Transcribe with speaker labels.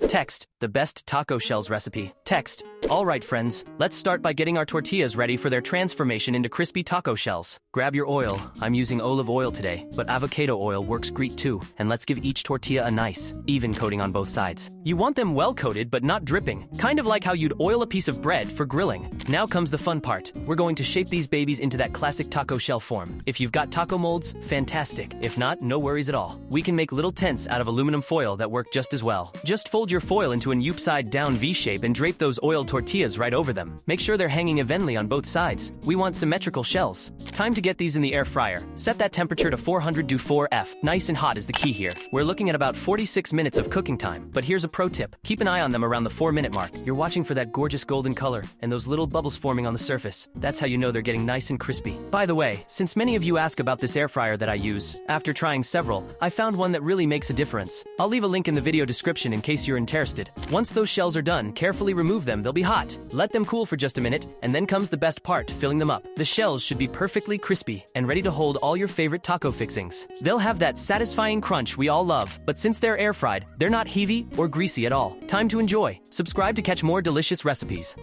Speaker 1: Text, the best taco shells recipe. Text, alright friends, let's start by getting our tortillas ready for their transformation into crispy taco shells. Grab your oil, I'm using olive oil today, but avocado oil works great too, and let's give each tortilla a nice, even coating on both sides. You want them well coated but not dripping, kind of like how you'd oil a piece of bread for grilling. Now comes the fun part. We're going to shape these babies into that classic taco shell form. If you've got taco molds, fantastic. If not, no worries at all. We can make little tents out of aluminum foil that work just as well. Just fold your foil into an upside down V shape and drape those oiled tortillas right over them. Make sure they're hanging evenly on both sides. We want symmetrical shells. Time to get these in the air fryer. Set that temperature to 404°F. Nice and hot is the key here. We're looking at about 46 minutes of cooking time, but here's a pro tip. Keep an eye on them around the 4-minute mark. You're watching for that gorgeous golden color and those little bubbles forming on the surface. That's how you know they're getting nice and crispy. By the way, since many of you ask about this air fryer that I use, after trying several, I found one that really makes a difference. I'll leave a link in the video description in case you're interested. Once those shells are done, carefully remove them. They'll be hot. Let them cool for just a minute, and then comes the best part, filling them up. The shells should be perfectly crispy and ready to hold all your favorite taco fixings. They'll have that satisfying crunch we all love, but since they're air fried, they're not heavy or greasy at all. Time to enjoy. Subscribe to catch more delicious recipes.